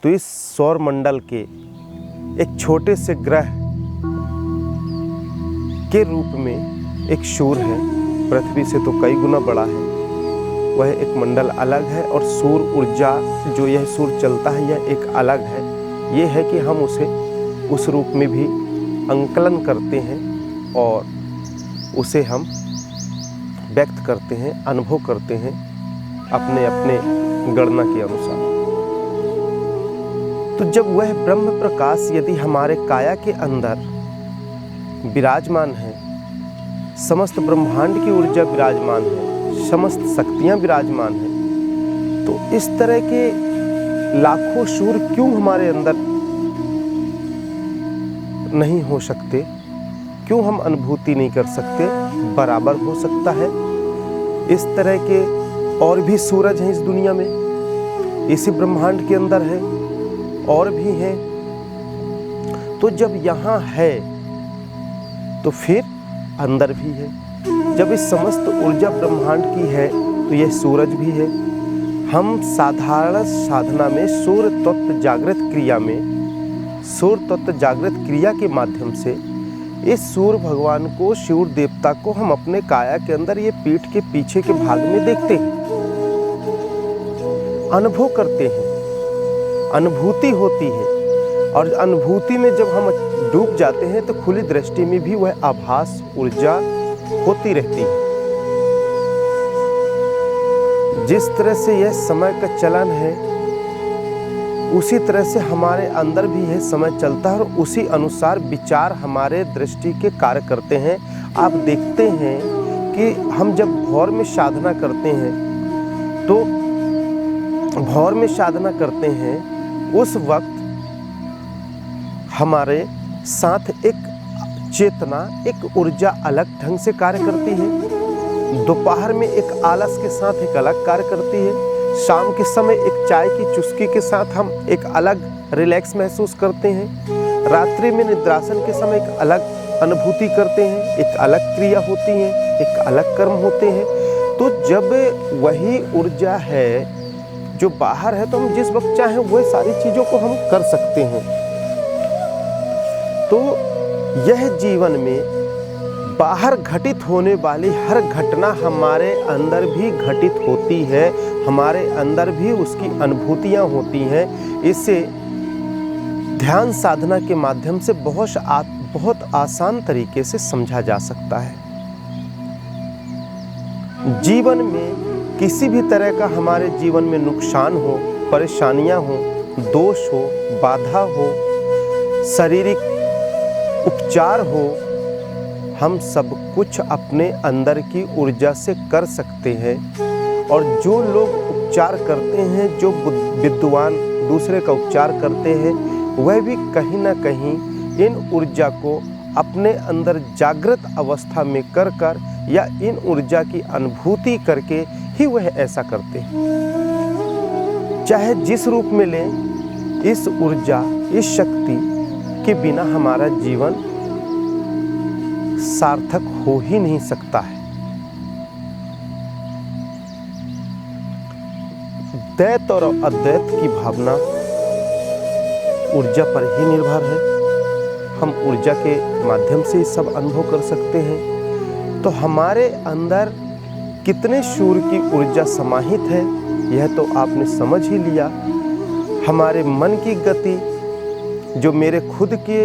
तो इस सौर मंडल के एक छोटे से ग्रह के रूप में एक सूर्य है, पृथ्वी से तो कई गुना बड़ा है, वह एक मंडल अलग है, और सूर्य ऊर्जा जो यह सूर्य चलता है यह एक अलग है। ये है कि हम उसे उस रूप में भी अंकलन करते हैं और उसे हम व्यक्त करते हैं, अनुभव करते हैं अपने अपने गणना के अनुसार। तो जब वह ब्रह्म प्रकाश यदि हमारे काया के अंदर विराजमान है, समस्त ब्रह्मांड की ऊर्जा विराजमान है, समस्त शक्तियां विराजमान हैं, तो इस तरह के लाखों सूर्य क्यों हमारे अंदर नहीं हो सकते? क्यों हम अनुभूति नहीं कर सकते? बराबर हो सकता है। इस तरह के और भी सूरज हैं इस दुनिया में, इसी ब्रह्मांड के अंदर है, और भी हैं। तो जब यहाँ है तो फिर अंदर भी है। जब इस समस्त ऊर्जा ब्रह्मांड की है तो यह सूरज भी है। हम साधारण साधना में सूर्य तत्व जागृत क्रिया में, सूर्य तत्व जागृत क्रिया के माध्यम से इस सूर्य भगवान को, शिव देवता को हम अपने काया के अंदर ये पीठ के पीछे के भाग में देखते हैं, अनुभव करते हैं, अनुभूति होती है। और अनुभूति में जब हम डूब जाते हैं तो खुली दृष्टि में भी वह आभास ऊर्जा होती रहती है। जिस तरह से यह समय का चलन है उसी तरह से हमारे अंदर भी यह समय चलता है, और उसी अनुसार विचार हमारे दृष्टि के कार्य करते हैं। आप देखते हैं कि हम जब भौर में साधना करते हैं तो भौर में साधना करते हैं उस वक्त हमारे साथ एक चेतना, एक ऊर्जा अलग ढंग से कार्य करती है। दोपहर में एक आलस के साथ एक अलग कार्य करती है। शाम के समय एक चाय की चुस्की के साथ हम एक अलग रिलैक्स महसूस करते हैं। रात्रि में निद्रासन के समय एक अलग अनुभूति करते हैं, एक अलग क्रिया होती है, एक अलग कर्म होते हैं। तो जब वही ऊर्जा है जो बाहर है तो हम जिस वक्त चाहें वह सारी चीज़ों को हम कर सकते हैं। तो यह जीवन में बाहर घटित होने वाली हर घटना हमारे अंदर भी घटित होती है, हमारे अंदर भी उसकी अनुभूतियाँ होती हैं। इसे ध्यान साधना के माध्यम से बहुत आसान तरीके से समझा जा सकता है। जीवन में किसी भी तरह का हमारे जीवन में नुकसान हो, परेशानियाँ हो, दोष हो, बाधा हो, शारीरिक उपचार हो, हम सब कुछ अपने अंदर की ऊर्जा से कर सकते हैं। और जो लोग उपचार करते हैं, जो विद्वान दूसरे का उपचार करते हैं, वह भी कहीं ना कहीं इन ऊर्जा को अपने अंदर जागृत अवस्था में कर या इन ऊर्जा की अनुभूति करके ही वह ऐसा करते हैं। चाहे जिस रूप में लें, इस ऊर्जा, इस शक्ति के बिना हमारा जीवन सार्थक हो ही नहीं सकता है। द्वैत और अद्वैत की भावना ऊर्जा पर ही निर्भर है। हम ऊर्जा के माध्यम से सब अनुभव कर सकते हैं। तो हमारे अंदर कितने सूर्य की ऊर्जा समाहित है यह तो आपने समझ ही लिया। हमारे मन की गति, जो मेरे खुद के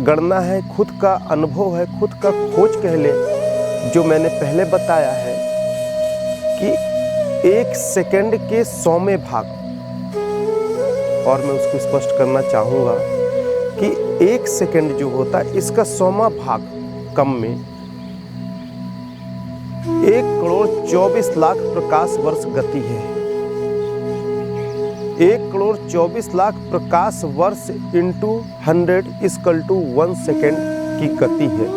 गणना है, खुद का अनुभव है, खुद का खोज कह ले, जो मैंने पहले बताया है कि 1 सेकंड के 100वें भाग, और मैं उसको स्पष्ट करना चाहूँगा कि 1 सेकंड जो होता है इसका 100वां भाग कम में 1,24,00,000 प्रकाश वर्ष गति है। 1,24,00,000 प्रकाश वर्ष इंटू 100 इक्वल टू 1 सेकेंड की गति है।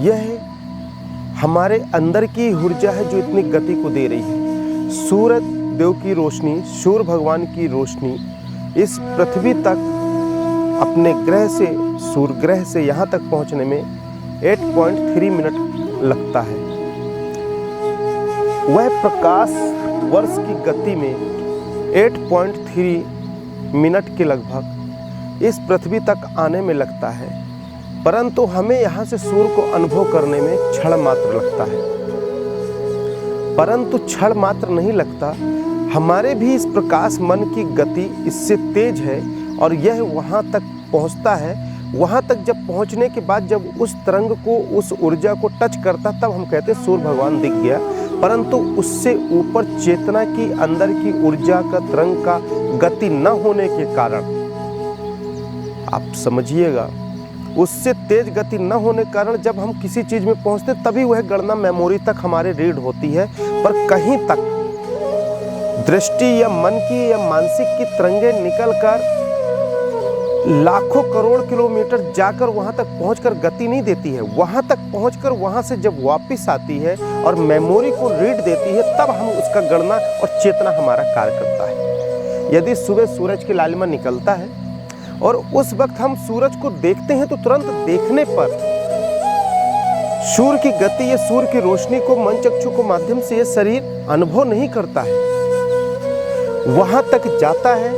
यह हमारे अंदर की ऊर्जा है जो इतनी गति को दे रही है। सूरज देव की रोशनी, सूर्य भगवान की रोशनी इस पृथ्वी तक अपने ग्रह से, सूर्य ग्रह से यहाँ तक पहुँचने में 8.3 मिनट लगता है। वह प्रकाश वर्ष की गति में 8.3 मिनट के लगभग इस पृथ्वी तक आने में लगता है, परंतु हमें यहाँ से सूर्य को अनुभव करने में क्षण मात्र लगता है। परंतु क्षण मात्र नहीं लगता, हमारे भी इस प्रकाश मन की गति इससे तेज है और यह वहाँ तक पहुँचता है। वहाँ तक जब पहुँचने के बाद जब उस तरंग को, उस ऊर्जा को टच करता, तब हम कहते हैं सूर्य भगवान दिख गया। परंतु उससे ऊपर चेतना की अंदर की ऊर्जा का, तरंग का गति न होने के कारण, आप समझिएगा, उससे तेज गति न होने के कारण जब हम किसी चीज में पहुंचते तभी वह गणना मेमोरी तक हमारे रीड होती है, पर कहीं तक दृष्टि या मन की या मानसिक की तरंगें निकलकर लाखों करोड़ किलोमीटर जाकर वहां तक पहुंचकर गति नहीं देती है। वहां तक पहुंचकर वहां से जब वापस आती है और मेमोरी को रीड देती है, तब हम उसका गणना और चेतना हमारा कार्य करता है। यदि सुबह सूरज की लालिमा निकलता है और उस वक्त हम सूरज को देखते हैं, तो तुरंत देखने पर सूर्य की गति या सूर्य की रोशनी को मन चक्षु के माध्यम से यह शरीर अनुभव नहीं करता है। वहां तक जाता है,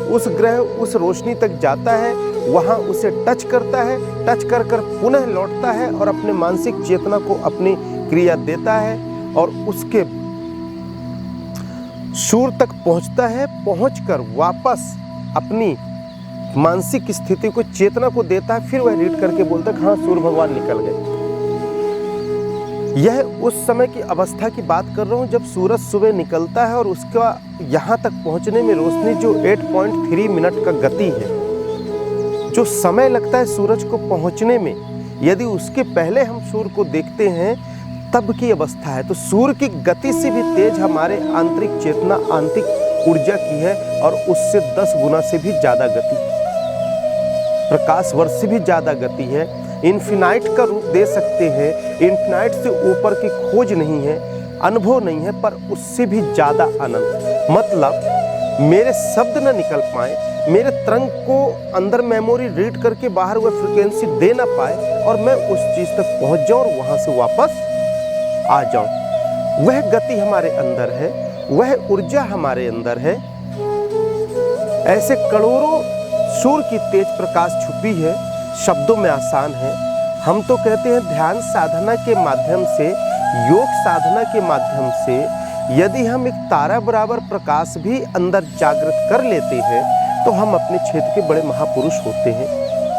उस ग्रह, उस रोशनी तक जाता है, वहां उसे टच करता है, टच कर कर पुनः लौटता है और अपने मानसिक चेतना को अपनी क्रिया देता है और उसके सूर्य तक पहुंचता है। पहुंचकर वापस अपनी मानसिक स्थिति को, चेतना को देता है। फिर वह रीड करके बोलता है हाँ सूर्य भगवान निकल गए। यह उस समय की अवस्था की बात कर रहा हूँ जब सूरज सुबह निकलता है और उसका यहाँ तक पहुँचने में रोशनी जो 8.3 मिनट का गति है, जो समय लगता है सूरज को पहुँचने में, यदि उसके पहले हम सूर्य को देखते हैं तब की अवस्था है। तो सूर्य की गति से भी तेज हमारे आंतरिक चेतना, आंतरिक ऊर्जा की है और उससे 10 गुना से भी ज़्यादा गति है, प्रकाश वर्ष से भी ज़्यादा गति है। इन्फिनाइट का रूप दे सकते हैं, इन्फिनाइट से ऊपर की खोज नहीं है, अनुभव नहीं है, पर उससे भी ज़्यादा अनंत। मतलब मेरे शब्द न निकल पाए, मेरे तरंग को अंदर मेमोरी रीड करके बाहर वह फ्रिक्वेंसी दे ना पाए और मैं उस चीज़ तक पहुंच जाऊं और वहां से वापस आ जाऊं। वह गति हमारे अंदर है, वह ऊर्जा हमारे अंदर है। ऐसे करोड़ों सूर्य की तेज प्रकाश छुपी है, शब्दों में आसान है। हम तो कहते हैं ध्यान साधना के माध्यम से, योग साधना के माध्यम से यदि हम एक तारा बराबर प्रकाश भी अंदर जागृत कर लेते हैं तो हम अपने क्षेत्र के बड़े महापुरुष होते हैं,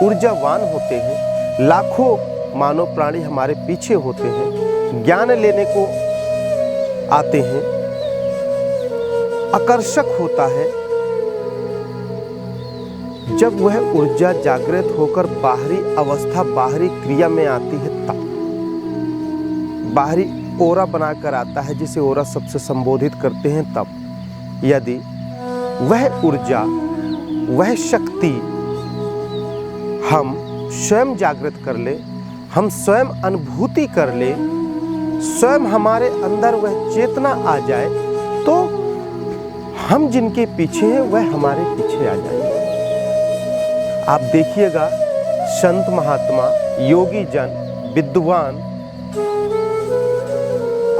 ऊर्जावान होते हैं। लाखों मानव प्राणी हमारे पीछे होते हैं, ज्ञान लेने को आते हैं। आकर्षक होता है जब वह ऊर्जा जागृत होकर बाहरी अवस्था, बाहरी क्रिया में आती है, तब बाहरी ओरा बनाकर आता है, जिसे ओरा सबसे संबोधित करते हैं। तब यदि वह ऊर्जा, वह शक्ति हम स्वयं जागृत कर ले, हम स्वयं अनुभूति कर ले, स्वयं हमारे अंदर वह चेतना आ जाए, तो हम जिनके पीछे हैं वह हमारे पीछे आ जाएंगे। आप देखिएगा संत महात्मा, योगी जन, विद्वान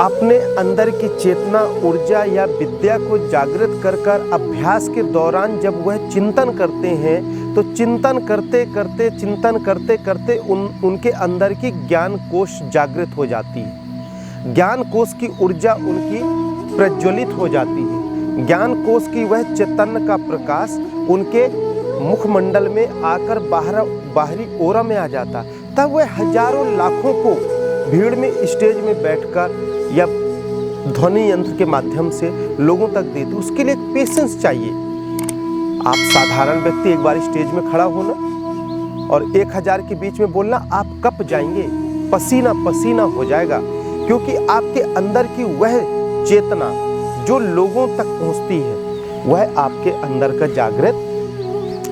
अपने अंदर की चेतना, ऊर्जा या विद्या को जागृत कर कर अभ्यास के दौरान जब वह चिंतन करते हैं, तो चिंतन करते करते उनके अंदर की ज्ञान कोश जागृत हो जाती है। ज्ञान कोश की ऊर्जा उनकी प्रज्वलित हो जाती है। ज्ञान कोश की वह चैतन्य का प्रकाश उनके मुखमंडल में आकर बाहरी ओरा में आ जाता। तब वह हजारों लाखों को भीड़ में स्टेज में बैठकर या ध्वनि यंत्र के माध्यम से लोगों तक देते। उसके लिए एक पेशेंस चाहिए। आप साधारण व्यक्ति एक बार स्टेज में खड़ा होना और 1000 के बीच में बोलना, आप कप जाएंगे, पसीना पसीना हो जाएगा, क्योंकि आपके अंदर की वह चेतना जो लोगों तक पहुंचती है वह आपके अंदर का जागृत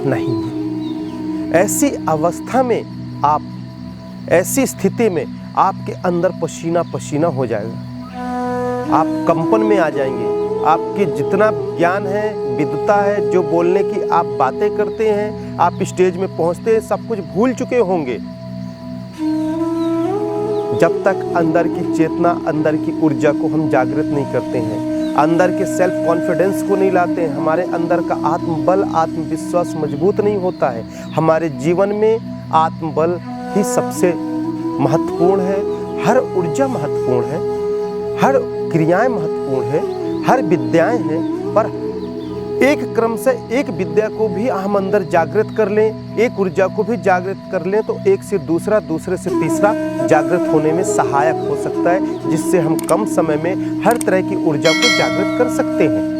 नहीं है। ऐसी अवस्था में आप, ऐसी स्थिति में आपके अंदर पसीना पसीना हो जाएगा, आप कंपन में आ जाएंगे। आपके जितना ज्ञान है, विद्वता है, जो बोलने की आप बातें करते हैं, आप स्टेज में पहुंचते हैं, सब कुछ भूल चुके होंगे। जब तक अंदर की चेतना, अंदर की ऊर्जा को हम जागृत नहीं करते हैं, अंदर के सेल्फ कॉन्फिडेंस को नहीं लाते हैं, हमारे अंदर का आत्मबल, आत्मविश्वास मजबूत नहीं होता है। हमारे जीवन में आत्मबल ही सबसे महत्वपूर्ण है। हर ऊर्जा महत्वपूर्ण है, हर क्रियाएं महत्वपूर्ण है, हर विद्याएं हैं, पर एक क्रम से एक विद्या को भी हम अंदर जागृत कर लें, एक ऊर्जा को भी जागृत कर लें, तो एक से दूसरा, दूसरे से तीसरा जागृत होने में सहायक हो सकता है, जिससे हम कम समय में हर तरह की ऊर्जा को जागृत कर सकते हैं।